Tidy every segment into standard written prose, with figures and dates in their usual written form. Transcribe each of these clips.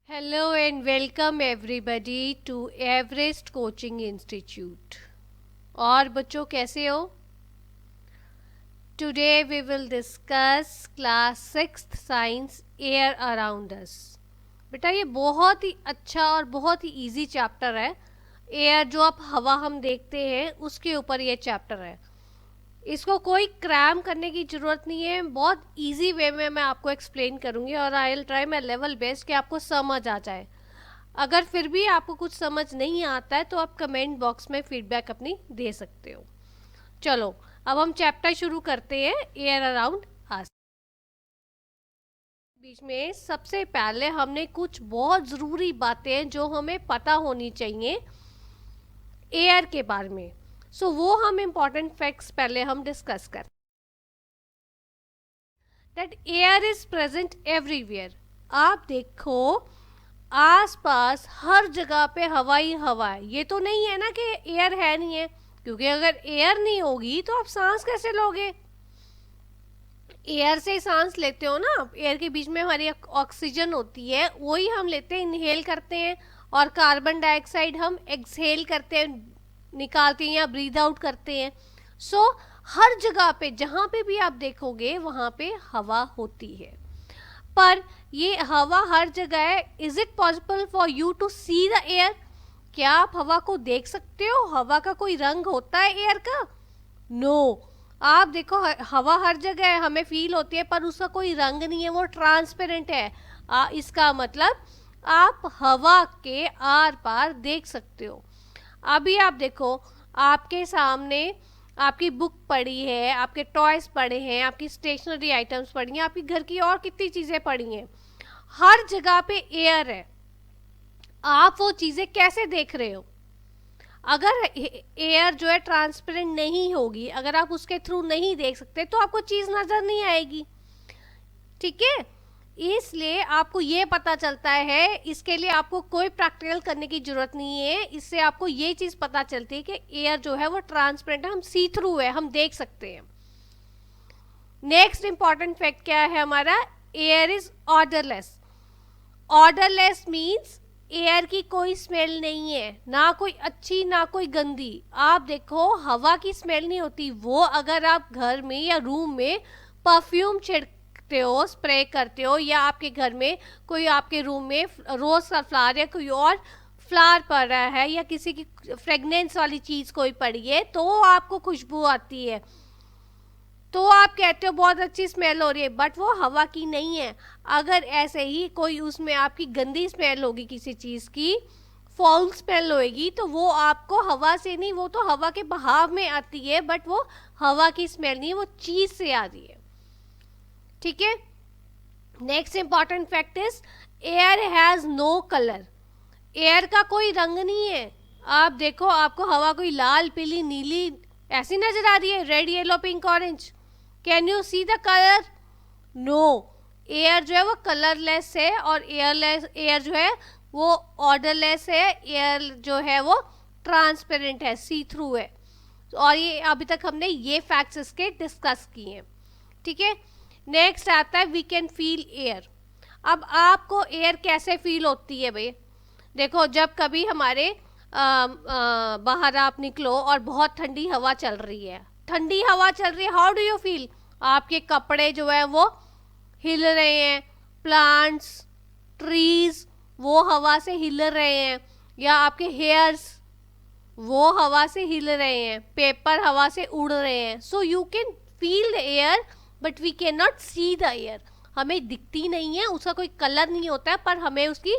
Hello and welcome everybody to Everest Coaching Institute. और बच्चों कैसे हो? Today we will discuss class 6th science air around us. बेटा ये बहुत ही अच्छा और बहुत ही इजी चैप्टर है. एयर जो आप हवा हम देखते हैं उसके ऊपर ये चैप्टर है. इसको कोई क्रैम करने की ज़रूरत नहीं है. बहुत इजी वे में मैं आपको एक्सप्लेन करूँगी और I will try my level best कि आपको समझ आ जाए. अगर फिर भी आपको कुछ समझ नहीं आता है तो आप कमेंट बॉक्स में फीडबैक अपनी दे सकते हो. चलो अब हम चैप्टर शुरू करते हैं एयर अराउंड अस. बीच में सबसे पहले हमने कुछ बहुत ज़रूरी बातें जो हमें पता होनी चाहिए एयर के बारे में. सो वो हम इम्पॉर्टेंट फैक्ट्स पहले हम डिस्कस करते. That air is present everywhere. आप देखो आसपास हर जगह पे हवा ही हवा है. ये तो नहीं है ना कि एयर है नहीं है, क्योंकि अगर एयर नहीं होगी तो आप सांस कैसे लोगे? एयर से सांस लेते हो ना, एयर के बीच में हमारी ऑक्सीजन होती है, वही हम लेते हैं, इनहेल करते हैं, और कार्बन डाइऑक्साइड हम एक्सहेल करते हैं, निकालते हैं या ब्रीद आउट करते हैं. सो हर जगह पे जहाँ पे भी आप देखोगे वहाँ पे हवा होती है. पर ये हवा हर जगह है. Is it possible for you to see the air? क्या आप हवा को देख सकते हो? हवा का कोई रंग होता है एयर का? नो. आप देखो हवा हर जगह है, हमें फील होती है, पर उसका कोई रंग नहीं है, वो ट्रांसपेरेंट है. इसका मतलब आप हवा के आर पार देख सकते हो. अभी आप देखो आपके सामने आपकी बुक पड़ी है, आपके टॉयज पड़े हैं, आपकी स्टेशनरी आइटम्स पड़ी हैं, आपकी घर की और कितनी चीज़ें पड़ी हैं. हर जगह पे एयर है. आप वो चीज़ें कैसे देख रहे हो? अगर एयर जो है ट्रांसपेरेंट नहीं होगी, अगर आप उसके थ्रू नहीं देख सकते तो आपको चीज़ नज़र नहीं आएगी. ठीक है, इसलिए आपको ये पता चलता है. इसके लिए आपको कोई प्रैक्टिकल करने की जरूरत नहीं है. इससे आपको ये चीज़ पता चलती है कि एयर जो है वो ट्रांसपेरेंट है, हम सी थ्रू है, हम देख सकते हैं. नेक्स्ट इंपॉर्टेंट फैक्ट क्या है हमारा? Air is odourless. Odourless means air की कोई स्मेल नहीं है, ना कोई अच्छी ना कोई गंदी. आप देखो हवा की स्मेल नहीं होती. वो अगर आप घर में या रूम में परफ्यूम छिड़कते हो, स्प्रे करते हो, या आपके घर में कोई आपके रूम में रोज का फ्लावर या कोई और फ्लावर पड़ रहा है, या किसी की फ्रेगनेंस वाली चीज़ कोई पड़ी है, तो आपको खुशबू आती है, तो आप कहते हो बहुत अच्छी स्मेल हो रही है, बट वो हवा की नहीं है. अगर ऐसे ही कोई उसमें आपकी गंदी स्मेल होगी, किसी चीज़ की फाउल स्मेल होएगी, तो वो आपको हवा से नहीं, वो तो हवा के बहाव में आती है, बट वो हवा की स्मेल नहीं, वो चीज़ से आ रही है. ठीक है. Next important fact is air has no colour. Air का कोई रंग नहीं है. आप देखो आपको हवा कोई लाल पीली नीली ऐसी नजर आ रही है, red yellow pink orange. Can you see the colour? No. Air जो है वो कलरलेस है, और एयर जो है वो ऑर्डरलेस है. एयर जो है वो ट्रांसपेरेंट है, सी थ्रू है. और ये अभी तक हमने ये फैक्ट्स इसके डिस्कस किए हैं. ठीक है. नेक्स्ट आता है वी कैन फील एयर. अब आपको एयर कैसे फील होती है भाई? देखो जब कभी हमारे बाहर आप निकलो और बहुत ठंडी हवा चल रही है, ठंडी हवा चल रही है, हाउ डू यू फील? आपके कपड़े जो है वो हिल रहे हैं, प्लांट्स ट्रीज वो हवा से हिल रहे हैं, या आपके हेयर्स वो हवा से हिल रहे हैं, पेपर हवा से उड़ रहे हैं. So you can feel the air but we can not see the air. हमें दिखती नहीं है, उसका कोई कलर नहीं होता है, पर हमें उसकी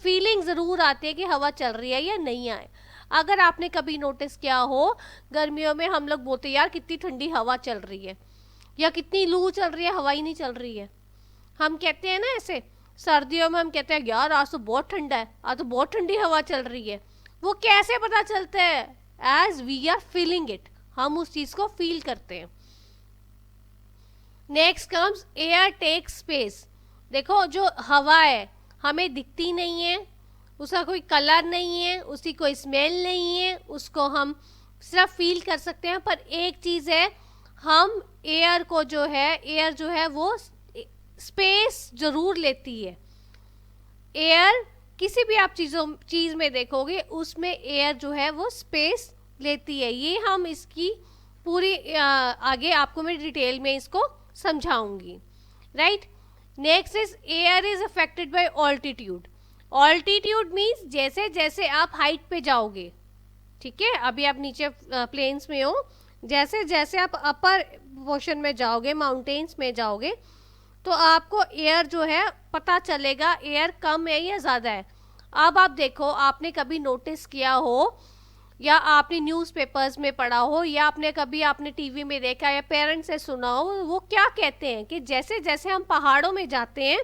फीलिंग ज़रूर आती है कि हवा चल रही है या नहीं आए. अगर आपने कभी नोटिस किया हो, गर्मियों में हम लोग बोलते यार कितनी ठंडी हवा चल रही है, या कितनी लू चल रही है, हवा ही नहीं चल रही है. हम कहते हैं ना ऐसे. सर्दियों में हम कहते हैं यार आज तो बहुत ठंडा है, आज तो बहुत ठंडी हवा चल रही है. वो कैसे पता चलता है? As we are feeling it, हम उस चीज़ को फील करते हैं. Next comes air take space. देखो जो हवा है हमें दिखती नहीं है, उसका कोई कलर नहीं है, उसकी कोई स्मेल नहीं है, उसको हम सिर्फ फील कर सकते हैं. पर एक चीज़ है, हम एयर को जो है, एयर जो है वो स्पेस ज़रूर लेती है. एयर किसी भी आप चीज में देखोगे उसमें एयर जो है वो स्पेस लेती है। ये हम इसकी पूरी आगे आपको मैं डिटेल में इसको समझाऊंगी, right. Next is air is affected by altitude. Altitude means जैसे जैसे आप हाइट पे जाओगे, ठीक है, अभी आप नीचे प्लेन्स में हो, जैसे जैसे आप अपर पोर्शन में जाओगे, माउंटेन्स में जाओगे, तो आपको एयर जो है पता चलेगा एयर कम है या ज़्यादा है। अब आप देखो, आपने कभी नोटिस किया हो या आपने न्यूज़पेपर्स में पढ़ा हो या आपने टीवी में देखा या पेरेंट्स से सुना हो, वो क्या कहते हैं कि जैसे जैसे हम पहाड़ों में जाते हैं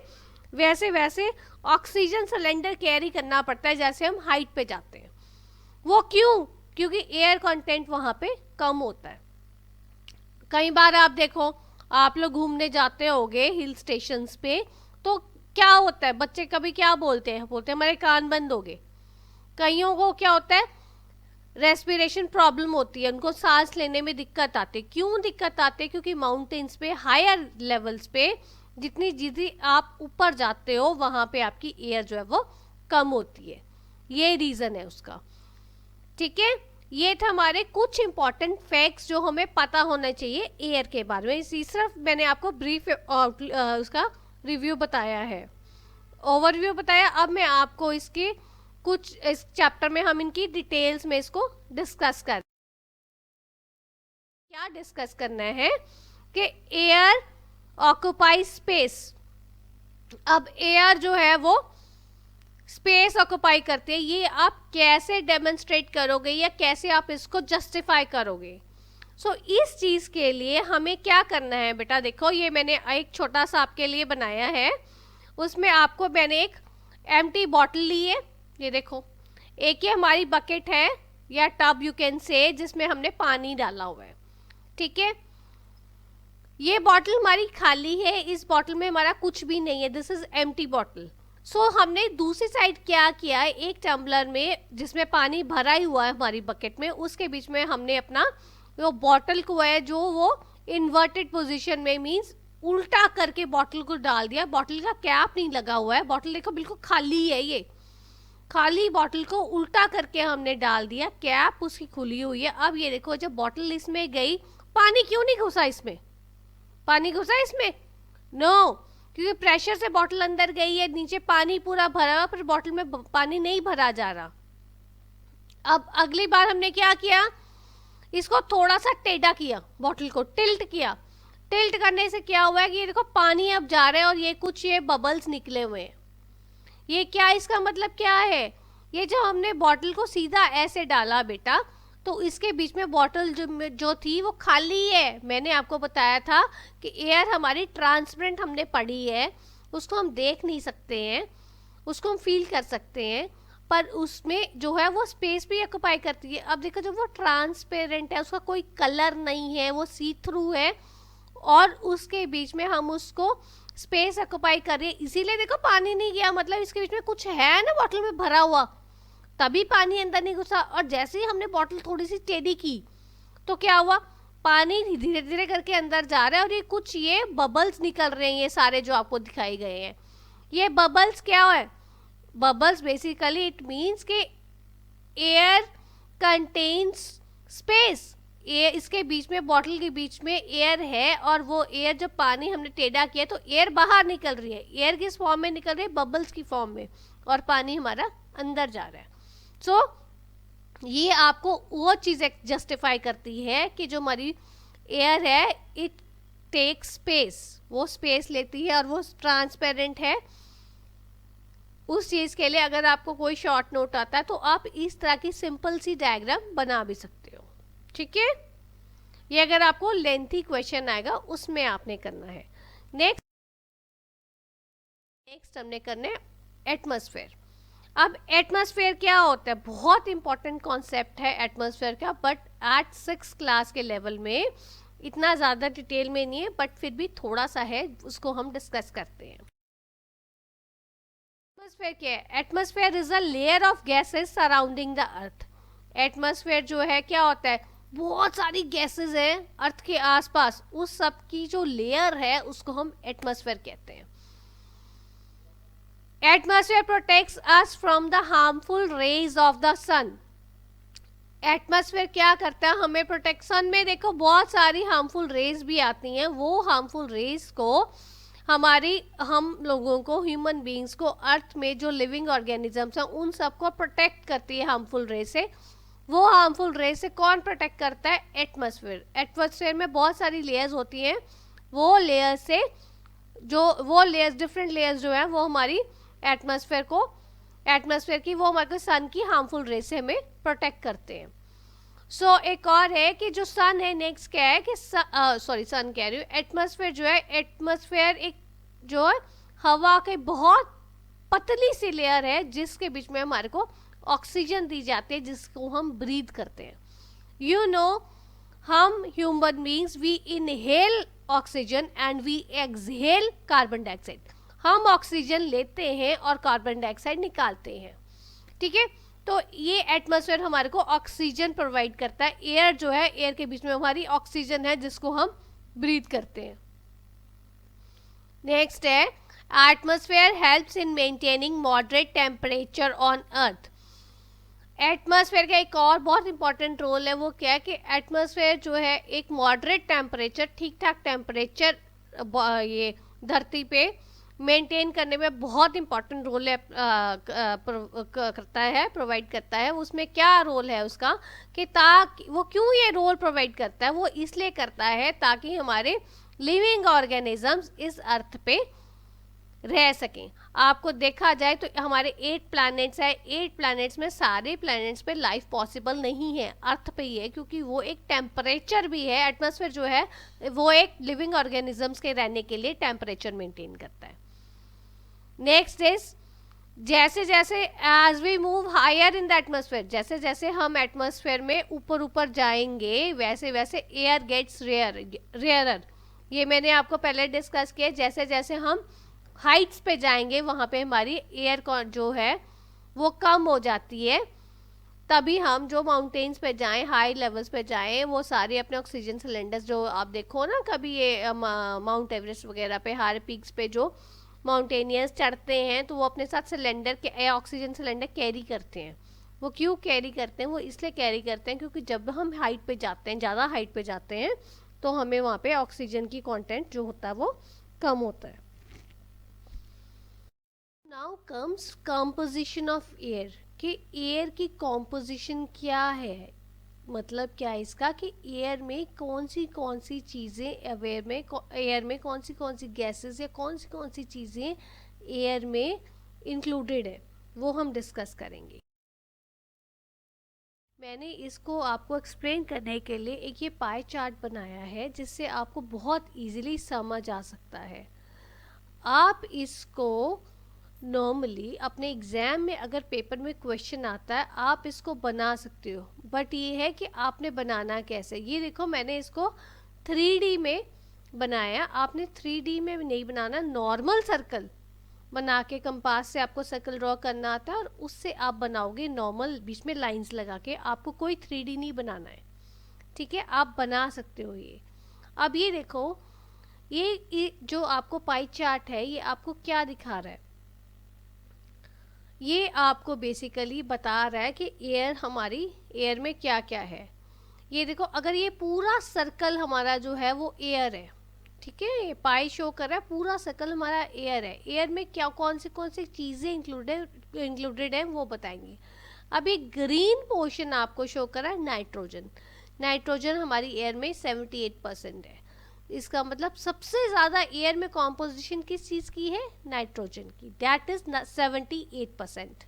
वैसे वैसे ऑक्सीजन सिलेंडर कैरी करना पड़ता है जैसे हम हाइट पे जाते हैं। वो क्यों? क्योंकि एयर कंटेंट वहाँ पे कम होता है। कई बार आप देखो, आप लोग घूमने जाते होगे हिल स्टेशंस पे, तो क्या होता है, बच्चे कभी क्या बोलते हैं हमारे कान बंद हो गए। कईयों को क्या होता है, रेस्पिरेशन प्रॉब्लम होती है, उनको सांस लेने में दिक्कत आती है। क्यों दिक्कत आती है? क्योंकि माउंटेन्स पे, हायर लेवल्स पे जितनी जितनी आप ऊपर जाते हो वहां पे आपकी एयर जो है वो कम होती है। ये रीजन है उसका, ठीक है। ये थे हमारे कुछ इंपॉर्टेंट फैक्ट्स जो हमें पता होना चाहिए एयर के बारे में। इसी सिर्फ मैंने आपको ब्रीफ उसका रिव्यू बताया है, ओवरव्यू बताया। अब मैं आपको इसकी कुछ, इस चैप्टर में हम इनकी डिटेल्स में इसको डिस्कस कर, क्या डिस्कस करना है कि एयर ऑक्युपाई स्पेस। अब एयर जो है वो स्पेस ऑक्युपाई करते हैं, ये आप कैसे डेमोन्स्ट्रेट करोगे या कैसे आप इसको जस्टिफाई करोगे। इस चीज के लिए हमें क्या करना है बेटा, देखो ये मैंने एक छोटा सा आपके लिए बनाया है। उसमें आपको मैंने एक एम्प्टी बॉटल ली है, ये देखो। एक ये हमारी बकेट है या टब यू कैन से, जिसमें हमने पानी डाला हुआ है, ठीक है। ये बॉटल हमारी खाली है, इस बॉटल में हमारा कुछ भी नहीं है, दिस इज एम्प्टी बॉटल। हमने दूसरी साइड क्या किया है, एक टम्बलर में जिसमें पानी भरा ही हुआ है हमारी बकेट में, उसके बीच में हमने अपना वो बॉटल को है जो वो इन्वर्टेड पोजीशन में, मींस उल्टा करके बॉटल को डाल दिया। बॉटल का कैप नहीं लगा हुआ है, बॉटल देखो बिल्कुल खाली है, ये खाली बॉटल को उल्टा करके हमने डाल दिया, कैप उसकी खुली हुई है। अब ये देखो, जब बॉटल इसमें गई, पानी क्यों नहीं घुसा इसमें? पानी घुसा इसमें? नो, क्योंकि प्रेशर से बॉटल अंदर गई है, नीचे पानी पूरा भरा हुआ, पर बॉटल में पानी नहीं भरा जा रहा। अब अगली बार हमने क्या किया, इसको थोड़ा सा टेढ़ा किया, बॉटल को टिल्ट किया। टिल्ट करने से क्या हुआ है कि ये देखो पानी अब जा रहा है और ये कुछ ये बबल्स निकले हुए हैं। ये क्या, इसका मतलब क्या है, ये जो हमने बॉटल को सीधा ऐसे डाला बेटा, तो इसके बीच में बॉटल जो थी वो खाली है। मैंने आपको बताया था कि एयर हमारी ट्रांसपेरेंट हमने पढ़ी है, उसको हम देख नहीं सकते हैं, उसको हम फील कर सकते हैं, पर उसमें जो है वो स्पेस भी ऑक्युपाई करती है। अब देखो, जब वो ट्रांसपेरेंट है, उसका कोई कलर नहीं है, वो सी थ्रू है, और उसके बीच में हम उसको स्पेस ऑक्युपाई कर रही है, इसीलिए देखो पानी नहीं गया, मतलब इसके बीच में कुछ है ना बॉटल में भरा हुआ, तभी पानी अंदर नहीं घुसा। और जैसे ही हमने बॉटल थोड़ी सी टेढ़ी की, तो क्या हुआ, पानी धीरे धीरे करके अंदर जा रहा है, और ये कुछ ये बबल्स निकल रहे हैं, ये सारे जो आपको दिखाई गए हैं। ये बबल्स क्या है, बबल्स बेसिकली इट मीन्स के एयर कंटेन्स स्पेस। इसके बीच में, बॉटल के बीच में एयर है, और वो एयर जब पानी हमने टेढ़ा किया तो एयर बाहर निकल रही है, एयर किस फॉर्म में निकल रही है, बबल्स की फॉर्म में, और पानी हमारा अंदर जा रहा है। ये आपको वो चीज जस्टिफाई करती है कि जो हमारी एयर है इट टेक स्पेस, वो स्पेस लेती है और वो ट्रांसपेरेंट है। उस चीज के लिए अगर आपको कोई शॉर्ट नोट आता है तो आप इस तरह की सिंपल सी डायग्राम बना भी सकते हो, ठीक है। ये अगर आपको लेंथी क्वेश्चन आएगा उसमें आपने करना है। नेक्स्ट हमने करना है एटमॉस्फेयर। अब एटमॉस्फेयर क्या होता है, बहुत इंपॉर्टेंट कॉन्सेप्ट है एटमॉस्फेयर का, बट एट 6 क्लास के लेवल में इतना ज़्यादा डिटेल में नहीं है, बट फिर भी थोड़ा सा है, उसको हम डिस्कस करते हैं। एटमॉस्फेयर क्या है? Atmosphere is a layer of gases surrounding the earth. Atmosphere जो है क्या होता है, बहुत सारी गैसेस हैं अर्थ के आसपास, उस सब की जो लेयर है उसको हम एटमॉस्फेयर कहते हैं। Atmosphere protects us from the harmful rays of the sun. Atmosphere क्या करता है, हमें प्रोटेक्शन में देखो बहुत सारी हार्मफुल रेज भी आती हैं, वो हार्मफुल रेज को हम लोगों को, ह्यूमन बींग्स को, अर्थ में जो लिविंग ऑर्गेनिजम्स हैं उन सबको प्रोटेक्ट करती है हार्मफुल रे से। वो हार्मफुल रे से कौन प्रोटेक्ट करता है, एटमॉस्फेयर। एटमॉस्फेयर में बहुत सारी लेयर्स होती हैं, वो लेयर्स से डिफरेंट लेयर्स जो है वो हमारी एटमॉस्फेयर की वो हमारे सन की हार्मफुल रे से हमें प्रोटेक्ट करते हैं। एक और है कि जो सन है, नेक्स्ट क्या है कि सन कह रही हूँ, एटमॉस्फेयर जो है, एटमॉस्फेयर एक जो है हवा के बहुत पतली सी लेयर है जिसके बीच में हमारे को ऑक्सीजन दी जाती है जिसको हम ब्रीथ करते हैं। हम human beings we inhale oxygen and we exhale carbon dioxide. हम ऑक्सीजन लेते हैं और कार्बन डाइऑक्साइड निकालते हैं, ठीक है। तो ये एटमॉस्फेयर हमारे को ऑक्सीजन प्रोवाइड करता है। एयर जो है, एयर के बीच में हमारी ऑक्सीजन है जिसको हम ब्रीथ करते हैं। नेक्स्ट है, atmosphere helps in maintaining moderate temperature on earth. Atmosphere का एक और बहुत इंपॉर्टेंट रोल है, वो क्या है कि एटमॉस्फेयर जो है एक मॉडरेट टेम्परेचर, ठीक ठाक टेम्परेचर ये धरती पे मेंटेन करने में बहुत इंपॉर्टेंट रोल है करता है, प्रोवाइड करता है। उसमें क्या रोल है उसका कि ताकि वो क्यों ये रोल प्रोवाइड करता है, वो इसलिए करता है ताकि हमारे लिविंग ऑर्गेनिजम्स इस अर्थ पे रह सकें। आपको देखा जाए तो हमारे 8 प्लैनेट्स हैं, 8 प्लैनेट्स में सारे प्लैनेट्स पे लाइफ पॉसिबल नहीं है, अर्थ पे ही है, क्योंकि वो एक टेम्परेचर भी है। एटमॉस्फेयर जो है वो एक लिविंग ऑर्गेनिजम्स के रहने के लिए टेम्परेचर मेंटेन करता है। नेक्स्ट इज, जैसे जैसे as we move higher in the atmosphere, जैसे जैसे हम एटमॉस्फेयर में ऊपर ऊपर जाएंगे वैसे वैसे एयर गेट्स रेयरर। ये मैंने आपको पहले डिस्कस किया, जैसे जैसे हम हाइट्स पे जाएंगे वहाँ पे हमारी एयर जो है वो कम हो जाती है। तभी हम जो माउंटेन्स पे जाएं, हाई लेवल्स पे जाएं, वो सारे अपने ऑक्सीजन सिलेंडर्स, जो आप देखो ना कभी ये माउंट एवरेस्ट वगैरह पे हाई पीक्स पे जो माउंटेनियर्स चढ़ते हैं तो वो अपने साथ सिलेंडर के ऑक्सीजन सिलेंडर कैरी करते हैं। वो क्यों कैरी करते हैं, वो इसलिए कैरी करते हैं क्योंकि जब हम हाइट पे जाते हैं, ज़्यादा हाइट पे जाते हैं, तो हमें वहाँ पे ऑक्सीजन की कंटेंट जो होता है वो कम होता है। Now comes composition of air, कि एयर की कंपोजिशन क्या है, मतलब क्या है इसका कि एयर में कौन सी चीज़ें, एयर में कौन सी गैसेस या कौन सी चीज़ें एयर में इंक्लूडेड है, वो हम डिस्कस करेंगे। मैंने इसको आपको एक्सप्लेन करने के लिए एक ये पाई चार्ट बनाया है जिससे आपको बहुत इजीली समझ आ सकता है। आप इसको नॉर्मली अपने एग्ज़ाम में अगर पेपर में क्वेश्चन आता है आप इसको बना सकते हो, बट ये है कि आपने बनाना कैसे। ये देखो मैंने इसको 3D में बनाया, आपने 3D में नहीं बनाना, नॉर्मल सर्कल बना के कंपास से आपको सर्कल ड्रॉ करना आता है और उससे आप बनाओगे नॉर्मल, बीच में लाइंस लगा के। आपको कोई 3D नहीं बनाना है, ठीक है, आप बना सकते हो ये। अब ये देखो, ये जो आपको पाई चार्ट है ये आपको क्या दिखा रहा है, ये आपको बेसिकली बता रहा है कि एयर में क्या क्या है। ये देखो, अगर ये पूरा सर्कल हमारा जो है वो एयर है, ठीक है, ये पाई शो कर रहा है पूरा सर्कल हमारा एयर है। एयर में क्या कौन सी चीज़ें इंक्लूडेड है वो बताएंगे। अब ये ग्रीन पोर्शन आपको शो कर रहा है नाइट्रोजन। नाइट्रोजन हमारी एयर में 78% है। इसका मतलब सबसे ज़्यादा एयर में कॉम्पोजिशन किस चीज़ की है, नाइट्रोजन की, दैट इज 78%।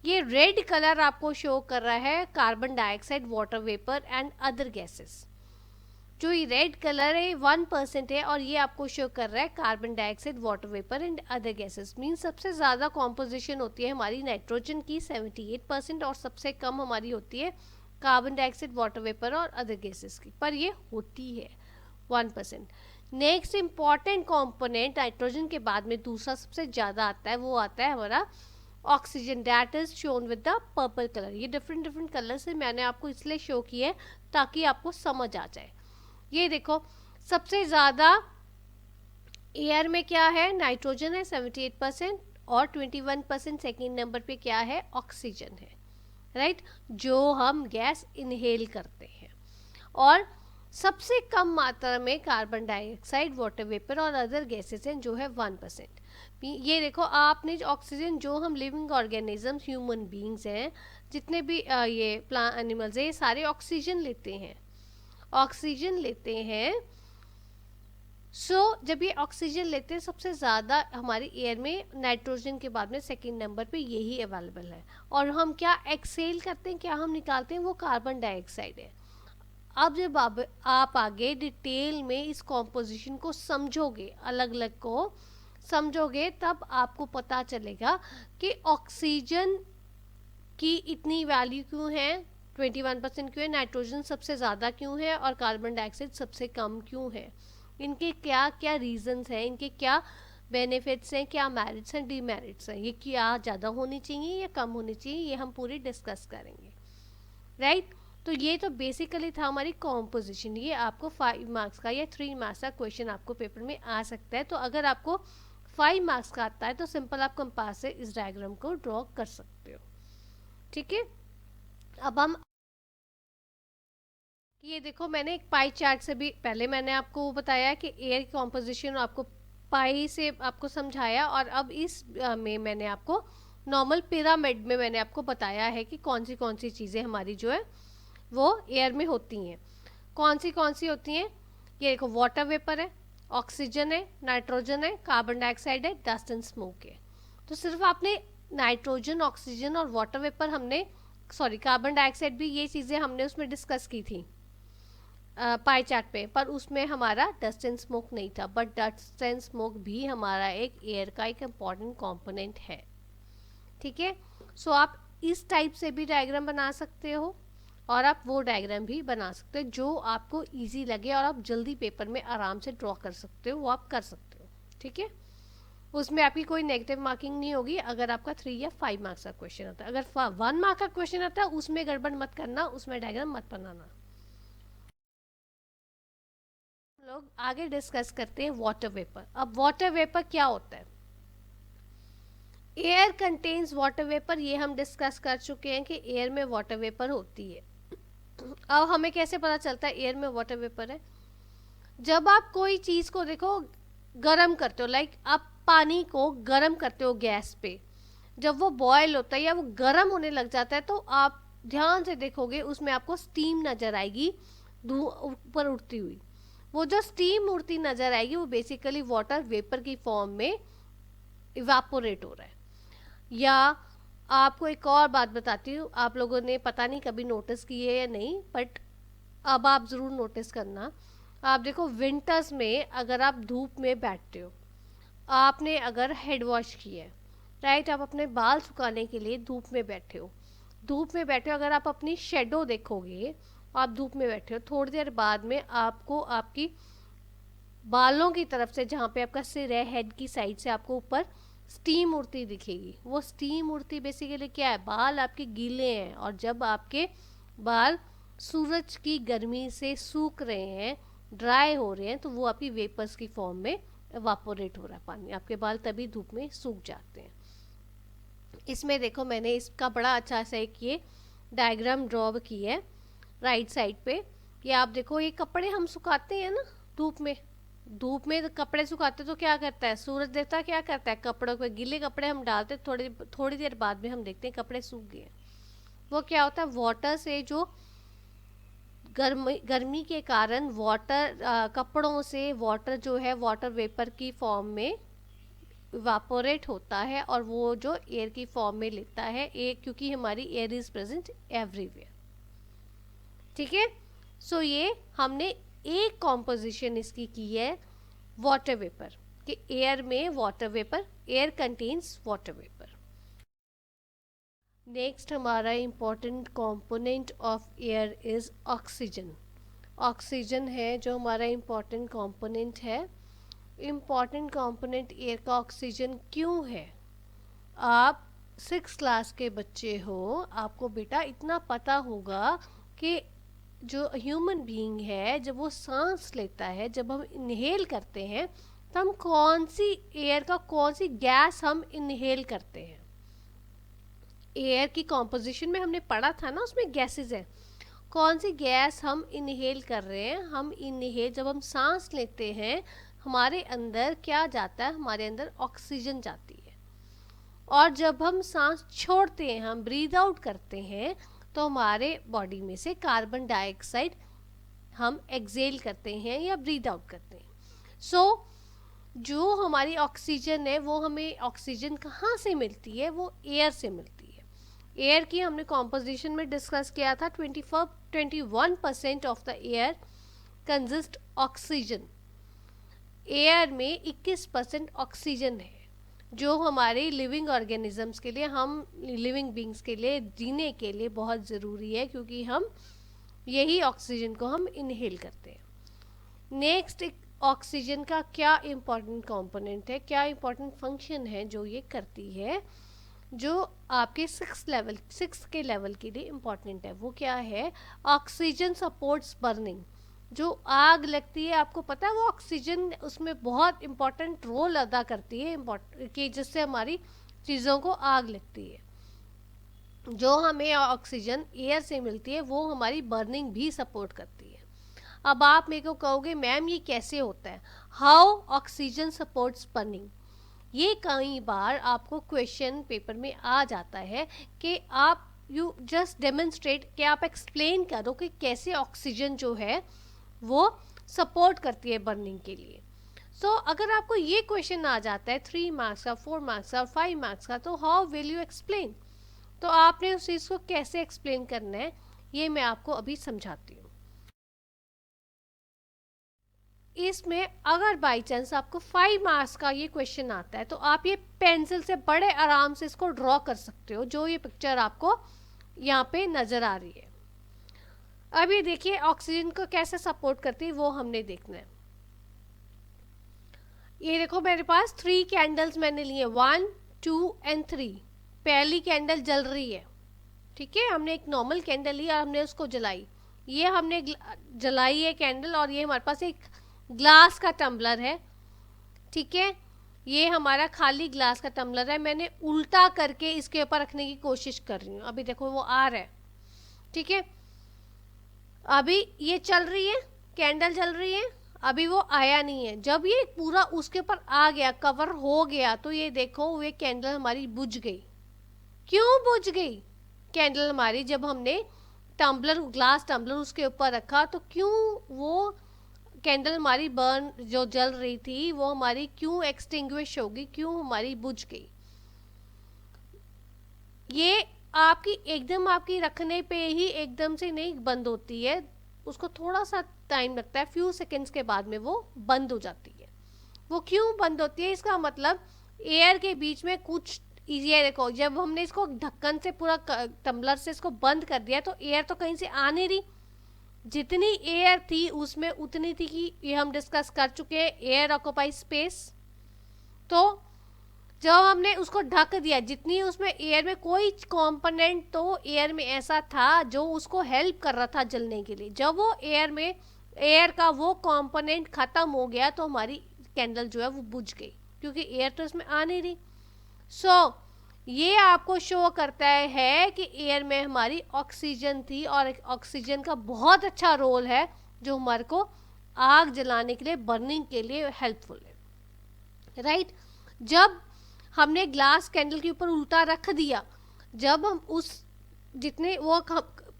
ये रेड कलर आपको शो कर रहा है carbon dioxide, water vapour and other gases. जो ये रेड कलर है 1% है और ये आपको शो कर रहा है carbon dioxide, water vapour and other gases. Mean सबसे ज़्यादा कॉम्पोजिशन होती है हमारी नाइट्रोजन की 78% और सबसे कम हमारी होती है कार्बन डाइऑक्साइड, वाटर वेपर और अदर गैसेस की, पर ये होती है 1%। नेक्स्ट इंपॉर्टेंट कंपोनेंट नाइट्रोजन के बाद में दूसरा सबसे ज़्यादा आता है, वो आता है हमारा oxygen, that is shown with the purple colour. ये डिफरेंट कलर से मैंने आपको इसलिए शो किया है ताकि आपको समझ आ जाए। ये देखो, सबसे ज़्यादा एयर में क्या है, नाइट्रोजन है 78% और 21% सेकेंड नंबर पे क्या है, ऑक्सीजन है, राइट, जो हम गैस इनहेल करते हैं। और सबसे कम मात्रा में कार्बन डाइऑक्साइड, वाटर वेपर और अदर गैसेस हैं जो है 1%। ये देखो आपने ऑक्सीजन, जो हम लिविंग ऑर्गेनिजम्स, ह्यूमन बींग्स हैं, जितने भी ये प्लांट एनिमल्स हैं, ये सारे ऑक्सीजन लेते हैं, ऑक्सीजन लेते हैं। जब ये ऑक्सीजन लेते हैं, सबसे ज़्यादा हमारी एयर में नाइट्रोजन के बाद में सेकेंड नंबर पे यही अवेलेबल है। और हम क्या एक्सेल करते हैं, क्या हम निकालते हैं, वो कार्बन डाइऑक्साइड है। अब जब आप आगे डिटेल में इस कॉम्पोजिशन को समझोगे, अलग अलग को समझोगे, तब आपको पता चलेगा कि ऑक्सीजन की इतनी वैल्यू क्यों है, 21% क्यों है, नाइट्रोजन सबसे ज़्यादा क्यों है और कार्बन डाइऑक्साइड सबसे कम क्यों है, इनके क्या क्या रीजंस हैं, इनके क्या बेनिफिट्स हैं, क्या मेरिट्स हैं, डीमेरिट्स हैं, ये क्या ज़्यादा होनी चाहिए या कम होनी चाहिए, ये हम पूरी डिस्कस करेंगे, राइट। तो ये तो बेसिकली था हमारी कॉम्पोजिशन। ये आपको 5 मार्क्स का या 3 मार्क्स का क्वेश्चन आपको पेपर में आ सकता है। तो अगर आपको 5 मार्क्स का आता है तो सिंपल आप कंपास से इस डायग्राम को ड्रॉ कर सकते हो, ठीक है। अब हम ये देखो, मैंने एक पाई चार्ट से भी पहले मैंने आपको बताया कि एयर की कॉम्पोजिशन आपको पाई से आपको समझाया, और अब इस में मैंने आपको नॉर्मल पिरामिड में मैंने आपको बताया है कि कौन सी चीज़ें हमारी जो है वो एयर में होती हैं। कौन सी होती हैं, ये देखो, वाटर वेपर है, ऑक्सीजन है, नाइट्रोजन है, कार्बन डाइऑक्साइड है, डस्ट एंड स्मोक है। तो सिर्फ आपने नाइट्रोजन, ऑक्सीजन और वाटर वेपर हमने, सॉरी कार्बन डाइऑक्साइड भी, ये चीज़ें हमने उसमें डिस्कस की थी पाई चार्ट पे, पर उसमें हमारा डस्ट एंड स्मोक नहीं था। बट डस्ट एंड स्मोक भी हमारा एक एयर का एक इम्पॉर्टेंट कंपोनेंट है, ठीक है। सो आप इस टाइप से भी डायग्राम बना सकते हो, और आप वो डायग्राम भी बना सकते हो जो आपको इजी लगे और आप जल्दी पेपर में आराम से ड्रॉ कर सकते हो, वो आप कर सकते हो, ठीक है। उसमें आपकी कोई नेगेटिव मार्किंग नहीं होगी अगर आपका 3 या 5 मार्क्स का क्वेश्चन आता है। अगर 1 मार्क का क्वेश्चन आता है, उसमें गड़बड़ मत करना, उसमें डायग्राम मत बनाना। लोग आगे डिस्कस करते हैं वाटर वेपर। अब वाटर वेपर क्या होता है, एयर कंटेन्स वाटर वेपर, ये हम डिस्कस कर चुके हैं कि एयर में वाटर वेपर होती है। अब हमें कैसे पता चलता है एयर में वाटर वेपर है, जब आप कोई चीज़ को देखो गरम करते हो, लाइक आप पानी को गरम करते हो गैस पे, जब वो बॉयल होता है या वो गरम होने लग जाता है, तो आप ध्यान से देखोगे उसमें आपको स्टीम नज़र आएगी ऊपर उड़ती हुई। वो जो स्टीम उड़ती नज़र आएगी वो बेसिकली वाटर वेपर की फॉर्म में इवापोरेट हो रहा है। या आपको एक और बात बताती हूँ, आप लोगों ने पता नहीं कभी नोटिस की है या नहीं, बट अब आप ज़रूर नोटिस करना। आप देखो विंटर्स में अगर आप धूप में बैठते हो, आपने अगर हेड वॉश किया है, राइट, आप अपने बाल सुखाने के लिए धूप में बैठे हो, धूप में बैठे हो, अगर आप अपनी शेडो देखोगे, आप धूप में बैठे हो, थोड़ी देर बाद में आपको आपकी बालों की तरफ से, जहाँ पे आपका सिर है, हेड की साइड से आपको ऊपर स्टीम उड़ती दिखेगी। वो स्टीम उड़ती बेसिकली क्या है, बाल आपके गीले हैं, और जब आपके बाल सूरज की गर्मी से सूख रहे हैं, ड्राई हो रहे हैं, तो वो आपकी वेपर्स की फॉर्म में एवापोरेट हो रहा है पानी, आपके बाल तभी धूप में सूख जाते हैं। इसमें देखो मैंने इसका बड़ा अच्छा सा एक ये डायग्राम ड्रॉ की है राइट साइड पे। ये आप देखो, ये कपड़े हम सुखाते हैं ना धूप में, धूप में कपड़े सुखाते तो क्या करता है, सूरज देवता क्या करता है, कपड़ों पे, गीले कपड़े हम डालते, थोड़ी देर बाद में हम देखते हैं कपड़े सूख गए। वो क्या होता है, वाटर से जो गर्मी के कारण वाटर कपड़ों से वाटर जो है वाटर वेपर की फॉर्म में इवापोरेट होता है, और वो जो एयर की फॉर्म में लेता है, क्योंकि हमारी एयर इज प्रेजेंट एवरीवेयर, ठीक है। सो ये हमने एक कॉम्पोजिशन इसकी की है वाटर वेपर, कि एयर में water vapour, air contains water vapour. Next हमारा important component of air is oxygen. Oxygen है जो हमारा इंपॉर्टेंट कंपोनेंट है। इम्पॉर्टेंट कंपोनेंट एयर का ऑक्सीजन क्यों है, आप 6 क्लास के बच्चे हो, आपको बेटा इतना पता होगा कि जो ह्यूमन बीइंग है, जब वो सांस लेता है, जब हम इनहेल करते हैं, तो हम कौन सी एयर का कौन सी गैस हम इनहेल करते हैं। एयर की कॉम्पोजिशन में हमने पढ़ा था ना, उसमें गैसेस है। कौन सी गैस हम इनहेल कर रहे हैं। हम इनहेल जब हम सांस लेते हैं हमारे अंदर क्या जाता है, हमारे अंदर ऑक्सीजन जाती है। और जब हम सांस छोड़ते हैं, हम ब्रीद आउट करते हैं, तो हमारे बॉडी में से कार्बन डाइऑक्साइड हम एक्सेल करते हैं या ब्रीद आउट करते हैं। सो जो हमारी ऑक्सीजन है वो हमें ऑक्सीजन कहाँ से मिलती है, वो एयर से मिलती है। एयर की हमने कॉम्पोजिशन में डिस्कस किया था 21% of the air consist oxygen. Air में 21% ऑक्सीजन है जो हमारे लिविंग ऑर्गेनिजम्स के लिए, हम लिविंग बींग्स के लिए जीने के लिए बहुत ज़रूरी है, क्योंकि हम यही ऑक्सीजन को हम इनहेल करते हैं। नेक्स्ट, ऑक्सीजन का क्या इम्पोर्टेंट कंपोनेंट है, क्या इम्पोर्टेंट फंक्शन है जो ये करती है, जो आपके 6 के लेवल के लिए इम्पोर्टेंट है। वो क्या है, ऑक्सीजन सपोर्ट्स बर्निंग। जो आग लगती है, आपको पता है वो ऑक्सीजन उसमें बहुत इम्पोर्टेंट रोल अदा करती है, कि जिससे हमारी चीज़ों को आग लगती है। जो हमें ऑक्सीजन एयर से मिलती है वो हमारी बर्निंग भी सपोर्ट करती है। अब आप मेरे को कहोगे मैम ये कैसे होता है, हाउ ऑक्सीजन सपोर्ट्स बर्निंग। ये कई बार आपको क्वेश्चन पेपर में आ जाता है कि आप यू जस्ट डेमोन्स्ट्रेट, कि आप एक्सप्लेन करो कि कैसे ऑक्सीजन जो है वो सपोर्ट करती है बर्निंग के लिए। सो अगर आपको ये क्वेश्चन आ जाता है 3 मार्क्स का, 4 मार्क्स का और 5 मार्क्स का, तो हाउ विल यू एक्सप्लेन, तो आपने उस चीज़ को कैसे एक्सप्लेन करना है ये मैं आपको अभी समझाती हूँ। इसमें अगर बाई चांस आपको 5 मार्क्स का ये क्वेश्चन आता है तो आप ये पेंसिल से बड़े आराम से इसको ड्रॉ कर सकते हो, जो ये पिक्चर आपको यहाँ पे नज़र आ रही है। अब ये देखिए ऑक्सीजन को कैसे सपोर्ट करती है वो हमने देखना है। ये देखो मेरे पास 3 कैंडल्स मैंने लिए, 1 2 एंड 3। पहली कैंडल जल रही है, ठीक है, हमने एक नॉर्मल कैंडल ली और हमने उसको जलाई। ये हमने जलाई है कैंडल, और ये हमारे पास एक ग्लास का टम्बलर है, ठीक है, ये हमारा खाली ग्लास का टम्बलर है। मैंने उल्टा करके इसके ऊपर रखने की कोशिश कर रही हूँ। अभी देखो वो आ रहा है, ठीक है, अभी ये चल रही है, कैंडल चल रही है, अभी वो आया नहीं है। जब ये पूरा उसके ऊपर आ गया, कवर हो गया, तो ये देखो ये कैंडल हमारी बुझ गई। क्यों बुझ गई कैंडल हमारी, जब हमने टम्बलर, ग्लास टम्बलर उसके ऊपर रखा, तो क्यों वो कैंडल हमारी बर्न जो जल रही थी वो हमारी क्यों एक्सटिंग्विश होगी, क्यों हमारी बुझ गई। ये आपकी एकदम आपकी रखने पे ही एकदम से नहीं बंद होती है, उसको थोड़ा सा टाइम लगता है, फ्यू सेकेंड्स के बाद में वो बंद हो जाती है। वो क्यों बंद होती है, इसका मतलब एयर के बीच में कुछ, ये देखो जब हमने इसको ढक्कन से पूरा टम्बलर से इसको बंद कर दिया तो एयर तो कहीं से आ नहीं रही। जितनी एयर थी उसमें उतनी थी कि ये हम डिस्कस कर चुके हैं, एयर ऑक्यूपाई स्पेस। तो जब हमने उसको ढक दिया, जितनी उसमें एयर में कोई कंपोनेंट तो एयर में ऐसा था जो उसको हेल्प कर रहा था जलने के लिए, जब वो एयर का वो कंपोनेंट खत्म हो गया तो हमारी कैंडल जो है वो बुझ गई, क्योंकि एयर तो इसमें आ नहीं रही। सो ये आपको शो करता है कि एयर में हमारी ऑक्सीजन थी, और ऑक्सीजन का बहुत अच्छा रोल है जो हमारे को आग जलाने के लिए, बर्निंग के लिए हेल्पफुल है, राइट। जब हमने ग्लास कैंडल के ऊपर उल्टा रख दिया, जब हम उस जितने वो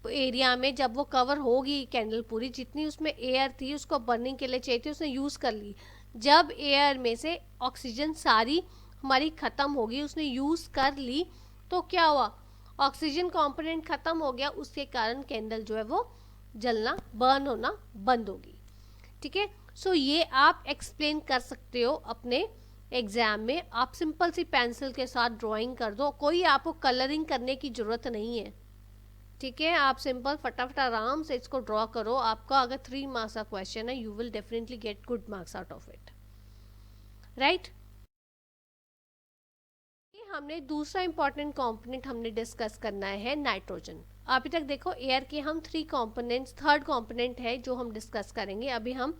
एरिया में जब वो कवर होगी कैंडल पूरी, जितनी उसमें एयर थी उसको बर्निंग के लिए चाहिए थी उसने यूज़ कर ली। जब एयर में से ऑक्सीजन सारी हमारी ख़त्म होगी, उसने यूज़ कर ली, तो क्या हुआ, ऑक्सीजन कंपोनेंट ख़त्म हो गया, उसके कारण कैंडल जो है वो जलना, बर्न होना बंद होगी, ठीक है। सो ये आप एक्सप्लेन कर सकते हो अपने एग्जाम में। आप सिंपल सी पेंसिल के साथ ड्राइंग कर दो, कोई आपको कलरिंग करने की ज़रूरत नहीं है, ठीक है। आप सिंपल फटाफट आराम से इसको ड्रॉ करो। आपका अगर 3 मार्क्स का क्वेश्चन है, you will definitely get good marks out of it, right. हमने दूसरा इंपॉर्टेंट कंपोनेंट हमने डिस्कस करना है नाइट्रोजन। अभी तक देखो एयर के हम 3 कंपोनेंट्स, थर्ड कंपोनेंट है जो हम डिस्कस करेंगे। अभी हम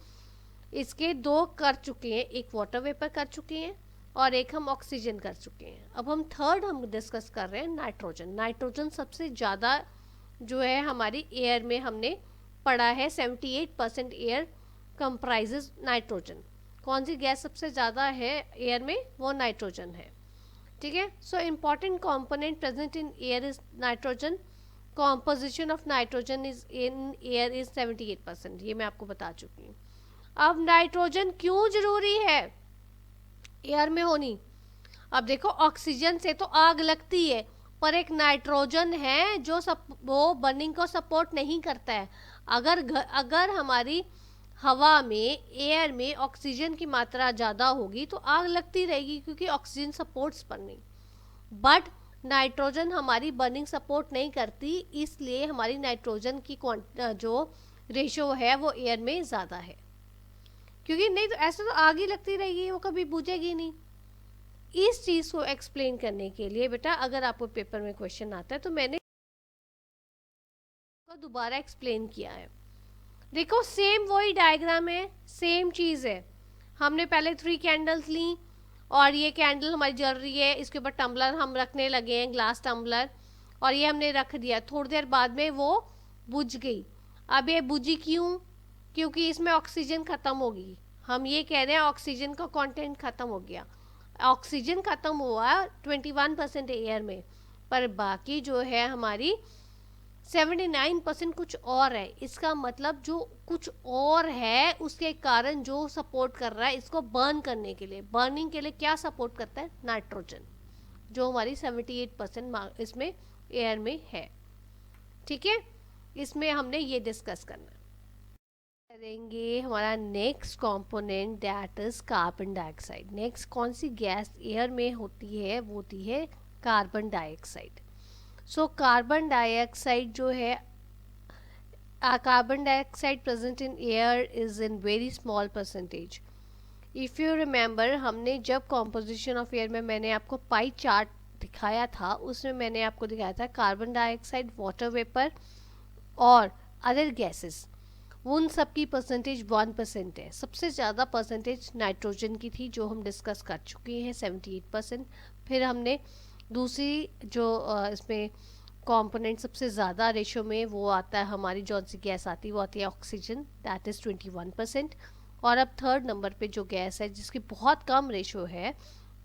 इसके दो कर चुके हैं, एक वाटर वेपर कर चुके हैं और एक हम ऑक्सीजन कर चुके हैं। अब हम थर्ड हम डिस्कस कर रहे हैं नाइट्रोजन। नाइट्रोजन सबसे ज़्यादा जो है हमारी एयर में हमने पढ़ा है, 78% एयर कंप्राइजेज नाइट्रोजन। कौन सी गैस सबसे ज़्यादा है एयर में, वो नाइट्रोजन है। ठीक है, so important component present in air is nitrogen. Composition of nitrogen is in air is 78%, ये मैं आपको बता चुकी हूँ। अब नाइट्रोजन क्यों जरूरी है एयर में होनी? अब देखो, ऑक्सीजन से तो आग लगती है, पर एक नाइट्रोजन है जो वो बर्निंग को सपोर्ट नहीं करता है। अगर हमारी हवा में, एयर में ऑक्सीजन की मात्रा ज़्यादा होगी तो आग लगती रहेगी, क्योंकि oxygen supports burning. But nitrogen हमारी बर्निंग सपोर्ट नहीं करती, इसलिए हमारी नाइट्रोजन की जो रेशो है वो एयर में ज़्यादा है। क्योंकि नहीं तो ऐसे तो आग ही लगती रहेगी, वो कभी बुझेगी नहीं। इस चीज़ को एक्सप्लेन करने के लिए बेटा, अगर आपको पेपर में क्वेश्चन आता है तो मैंने दोबारा एक्सप्लेन किया है। देखो, सेम वही डायग्राम है, सेम चीज़ है। हमने पहले 3 कैंडल्स ली और ये कैंडल हमारी जल रही है, इसके ऊपर टम्बलर हम रखने लगे हैं, ग्लास टम्बलर, और ये हमने रख दिया। थोड़ी देर बाद में वो बुझ गई। अब ये बुझी क्यों? क्योंकि इसमें ऑक्सीजन ख़त्म होगी। हम ये कह रहे हैं ऑक्सीजन का कंटेंट ख़त्म हो गया। ऑक्सीजन ख़त्म हुआ 21% एयर में, पर बाकी जो है हमारी 79% कुछ और है। इसका मतलब जो कुछ और है उसके कारण जो सपोर्ट कर रहा है इसको बर्न करने के लिए, बर्निंग के लिए क्या सपोर्ट करता है? नाइट्रोजन, जो हमारी 78% इसमें एयर में है। ठीक है, इसमें हमने ये डिस्कस करना करेंगे। हमारा next component that is carbon dioxide. Next कौन सी गैस एयर में होती है? वो होती है carbon dioxide. So carbon dioxide जो है, carbon dioxide present in air is in very small percentage. If you remember, हमने जब कॉम्पोजिशन ऑफ एयर में मैंने आपको पाई चार्ट दिखाया था, उसमें मैंने आपको दिखाया था कार्बन डाइऑक्साइड, वाटर वेपर और अदर गैसेस, उन सब की परसेंटेज 1% है। सबसे ज़्यादा परसेंटेज नाइट्रोजन की थी, जो हम डिस्कस कर चुके हैं, 78%। फिर हमने दूसरी जो इसमें कंपोनेंट सबसे ज़्यादा रेशो में वो आता है, हमारी जो सी गैस आती है वो आती है ऑक्सीजन, दैट इज़ 21%। और अब थर्ड नंबर पे जो गैस है जिसकी बहुत कम रेशो है,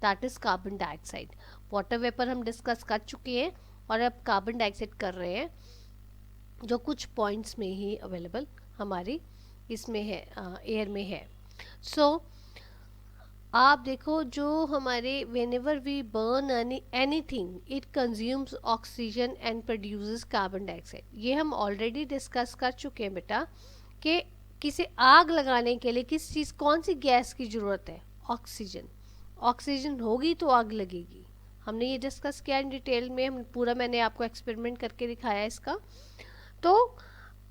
that is carbon dioxide. Water vapour हम डिस्कस कर चुके हैं और अब कार्बन डाइऑक्साइड कर रहे हैं, जो कुछ पॉइंट्स में ही अवेलेबल हमारी इसमें है, एयर में है। सो आप देखो, जो हमारे whenever we burn anything it consumes oxygen and produces carbon dioxide. ये हम ऑलरेडी डिस्कस कर चुके हैं बेटा, कि किसी आग लगाने के लिए किस चीज़, कौन सी गैस की ज़रूरत है? ऑक्सीजन। ऑक्सीजन होगी तो आग लगेगी। हमने ये डिस्कस किया इन डिटेल में, हम पूरा मैंने आपको एक्सपेरिमेंट करके दिखाया इसका। तो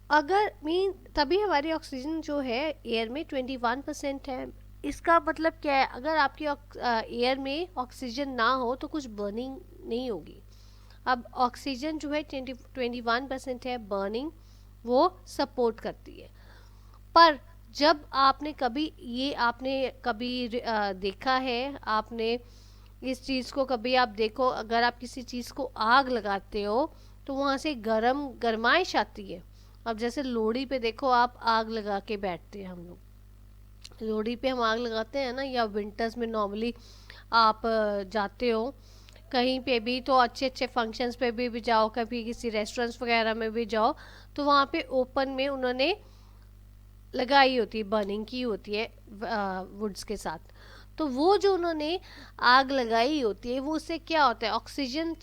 अगर मीन तभी हमारी ऑक्सीजन जो है एयर में 21% है। इसका मतलब क्या है? अगर आपकी एयर में ऑक्सीजन ना हो तो कुछ बर्निंग नहीं होगी। अब ऑक्सीजन जो है 21% है, बर्निंग वो सपोर्ट करती है। पर जब आपने कभी देखा है, आपने इस चीज़ को कभी आप देखो, अगर आप किसी चीज़ को आग लगाते हो तो वहाँ से गरमाइश आती है। अब जैसे लोहड़ी पे देखो, आप आग लगा के बैठते हैं, हम लोग लोहड़ी पे हम आग लगाते हैं ना, या विंटर्स में नॉर्मली आप जाते हो कहीं पे भी तो अच्छे अच्छे फंक्शंस पे भी जाओ, कभी किसी रेस्टोरेंट्स वगैरह में भी जाओ, तो वहाँ पे ओपन में उन्होंने लगाई होती है, बर्निंग की होती है वुड्स के साथ। तो वो जो उन्होंने आग लगाई होती है, वो उससे क्या होता है? ऑक्सीजन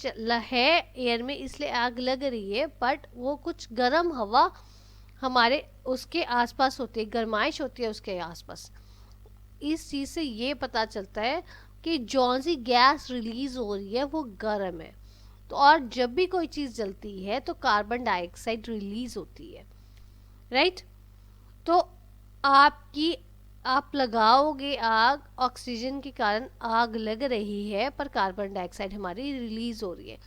है एयर में, इसलिए आग लग रही है, बट वो कुछ गर्म हवा हमारे उसके आसपास होती है, गर्माइश होती है उसके आसपास। इस चीज़ से ये पता चलता है कि जौन सी गैस रिलीज हो रही है वो गर्म है। तो और जब भी कोई चीज़ जलती है तो कार्बन डाइऑक्साइड रिलीज होती है, राइट? तो आप लगाओगे आग, ऑक्सीजन के कारण आग लग रही है, पर कार्बन डाइऑक्साइड हमारी रिलीज हो रही है।